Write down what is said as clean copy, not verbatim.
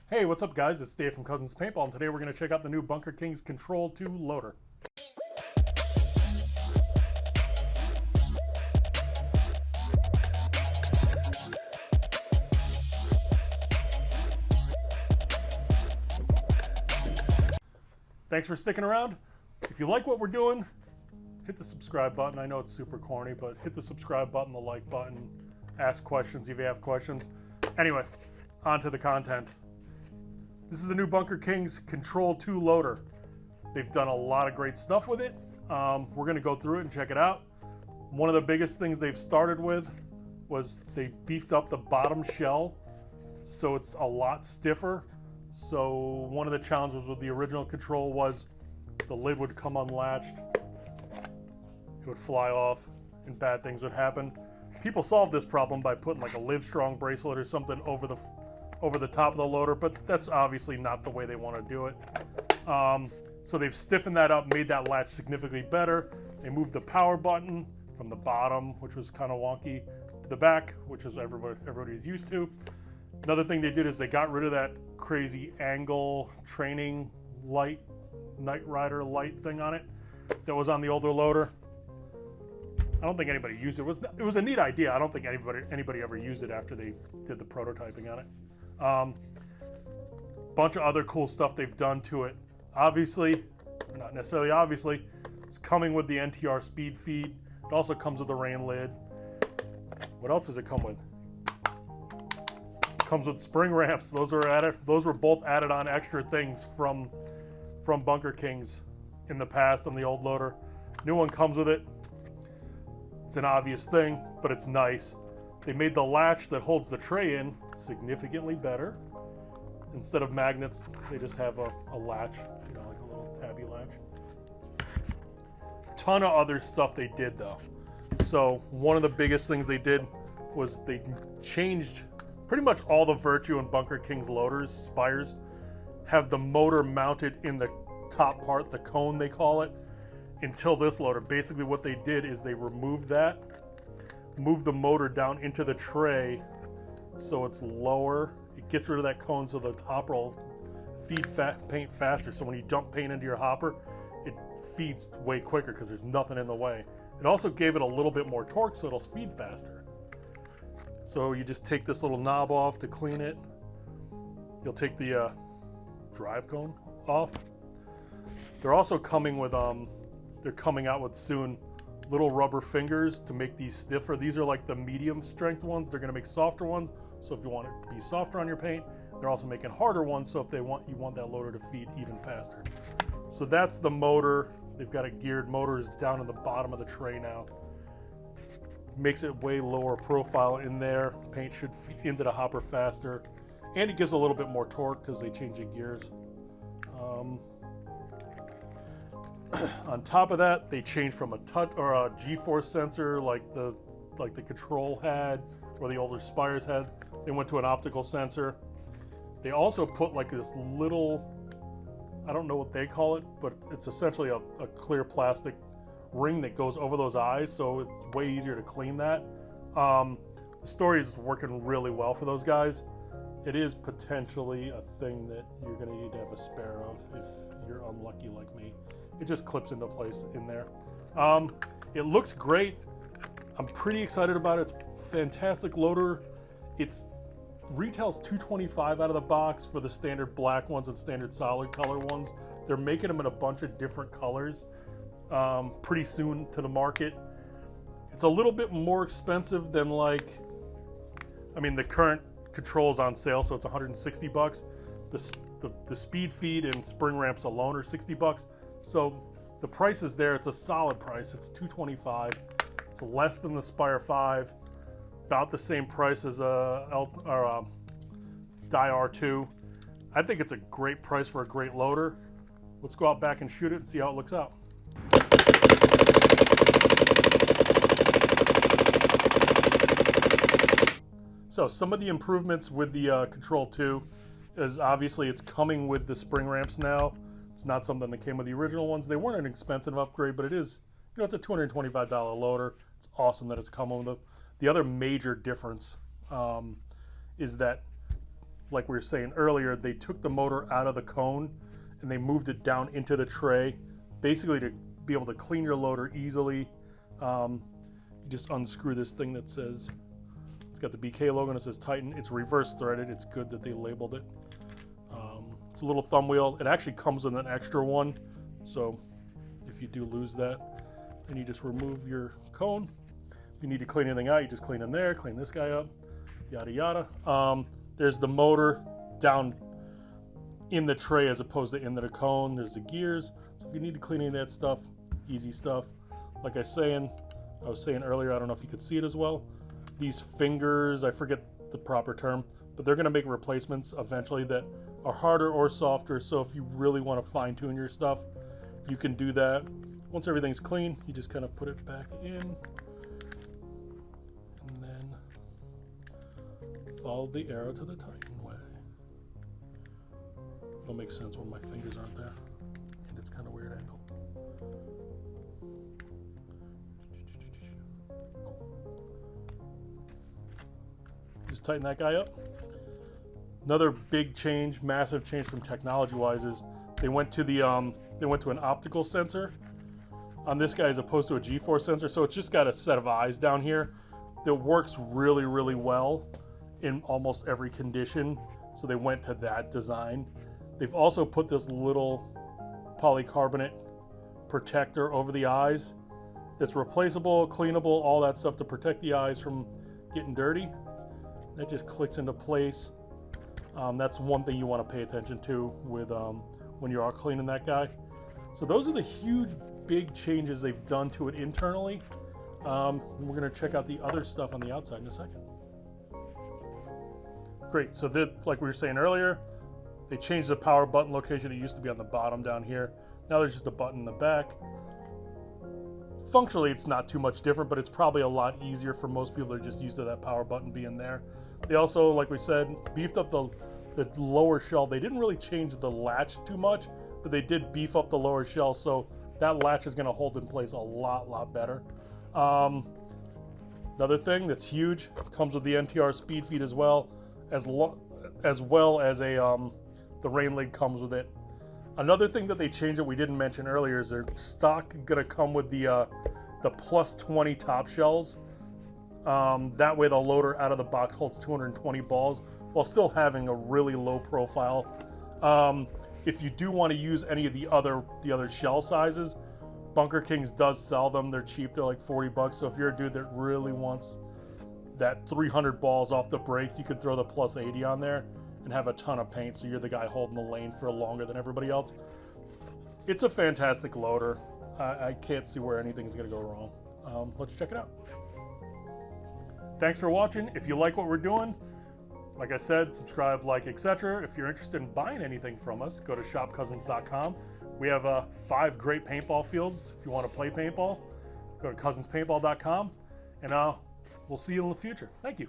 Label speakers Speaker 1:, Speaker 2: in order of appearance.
Speaker 1: Hey, what's up guys? It's Dave from Cousins Paintball, and today we're going to check out the new Bunkerkings CTRL2 loader. Thanks for sticking around. If you like what we're doing, hit the subscribe button. I know it's super corny, but hit the subscribe button, the like button, ask questions if you have questions. Anyway, on to the content. This is the new Bunkerkings CTRL2 loader. They've done a lot of great stuff with it. We're going to go through it and check it out. One of the biggest things they've started with was they beefed up the bottom shell so it's a lot stiffer. So one of the challenges with the original control was the lid would come unlatched, it would fly off, and bad things would happen. People solved this problem by putting like a Livestrong bracelet or something over the top of the loader, but that's obviously not the way they want to do it. So they've stiffened that up, made that latch significantly better. They moved the power button from the bottom, which was kind of wonky, to the back, which is everybody's used to. Another thing they did is they got rid of that crazy angle training light, Night Rider light thing on it that was on the older loader. I don't think anybody used it. It was a neat idea. I don't think anybody ever used it after they did the prototyping on it. Bunch of other cool stuff they've done to it. Obviously, or not necessarily obviously, it's coming with the NTR speed feed. It also comes with the rain lid. What else does it come with? It comes with spring ramps. Those are added. Those were both added on extra things from Bunkerkings in the past on the old loader. New one comes with it. It's an obvious thing, but it's nice. They made the latch that holds the tray in significantly better. Instead of magnets, they just have a latch, you know, like a little tabby latch. Ton of other stuff they did though. So one of the biggest things they did was they changed pretty much all the Virtue and Bunkerkings loaders, spires, have the motor mounted in the top part, the cone they call it, until this loader. Basically what they did is they removed that, moved the motor down into the tray so it's lower. It gets rid of that cone so the hopper will feed paint faster. So when you dump paint into your hopper, it feeds way quicker because there's nothing in the way. It also gave it a little bit more torque so it'll feed faster. So you just take this little knob off to clean it. You'll take the drive cone off. They're also coming with they're coming out with soon little rubber fingers to make these stiffer. These are like the medium strength ones. They're going to make softer ones. So if you want it to be softer on your paint, they're also making harder ones. So if you want that loader to feed even faster. So that's the motor. They've got it geared. Motor is down in the bottom of the tray now. Makes it way lower profile in there. Paint should feed into the hopper faster, and it gives a little bit more torque because they change the gears. On top of that, they changed from a touch or a G-force sensor like the control had, or the older spires had. They went to an optical sensor. They also put like this little, I don't know what they call it, but it's essentially a clear plastic ring that goes over those eyes, so it's way easier to clean that. The story is working really well for those guys. It is potentially a thing that you're going to need to have a spare of if you're unlucky like me. It just clips into place in there. It looks great. I'm pretty excited about it. It's a fantastic loader. It's retails $225 out of the box for the standard black ones and standard solid color ones. They're making them in a bunch of different colors pretty soon to the market. It's a little bit more expensive than the current control's on sale, so it's $160. The speed feed and spring ramps alone are $60. So the price is there. It's a solid price. It's $225. It's less than the Spire 5. About the same price as a Die R2. I think it's a great price for a great loader. Let's go out back and shoot it and see how it looks out. So some of the improvements with the CTRL2 is obviously it's coming with the spring ramps now. It's not something that came with the original ones. They weren't an expensive upgrade, but it is, you know, it's a $225 loader. It's awesome that it's come with them. The other major difference is that like we were saying earlier, they took the motor out of the cone and they moved it down into the tray, basically to be able to clean your loader easily. You just unscrew this thing that says, it's got the BK logo and it says Titan. It's reverse threaded. It's good that they labeled it. It's a little thumb wheel. It actually comes with an extra one, so if you do lose that, then you just remove your cone. If you need to clean anything out, you just clean in there, clean this guy up, yada yada. There's the motor down in the tray as opposed to into the cone. There's the gears. So if you need to clean any of that stuff, easy stuff. Like I was saying earlier, I don't know if you could see it as well. These fingers, I forget the proper term, but they're going to make replacements eventually that are harder or softer. So if you really want to fine tune your stuff, you can do that. Once everything's clean, you just kind of put it back in and then follow the arrow to the Titan way. It'll make sense when my fingers aren't there and it's kind of weird angle. Just tighten that guy up. Another big change, massive change from technology-wise, is they went to an optical sensor on this guy as opposed to a G-force sensor. So it's just got a set of eyes down here that works really, really well in almost every condition. So they went to that design. They've also put this little polycarbonate protector over the eyes that's replaceable, cleanable, all that stuff to protect the eyes from getting dirty. That just clicks into place. That's one thing you want to pay attention to with when you are cleaning that guy. So those are the huge, big changes they've done to it internally. We're going to check out the other stuff on the outside in a second. Great. So like we were saying earlier, they changed the power button location. It used to be on the bottom down here. Now there's just a button in the back. Functionally, it's not too much different, but it's probably a lot easier for most people that are just used to that power button being there. They also, like we said, beefed up the lower shell. They didn't really change the latch too much, but they did beef up the lower shell, so that latch is going to hold in place a lot better. Another thing that's huge, comes with the NTR speed feed as well as the rain lid comes with it. Another thing that they changed that we didn't mention earlier is their stock going to come with the plus 20 top shells. That way the loader out of the box holds 220 balls while still having a really low profile. If you do want to use any of the other shell sizes, Bunkerkings does sell them. They're cheap. They're like 40 bucks. So if you're a dude that really wants that 300 balls off the break, you could throw the plus 80 on there and have a ton of paint, so you're the guy holding the lane for longer than everybody else. It's a fantastic loader. I can't see where anything's going to go wrong. Let's check it out. Thanks for watching. If you like what we're doing, like I said, subscribe, like, etc. If you're interested in buying anything from us, go to shopcousins.com. We have 5 great paintball fields. If you want to play paintball, go to cousinspaintball.com, and we'll see you in the future. Thank you.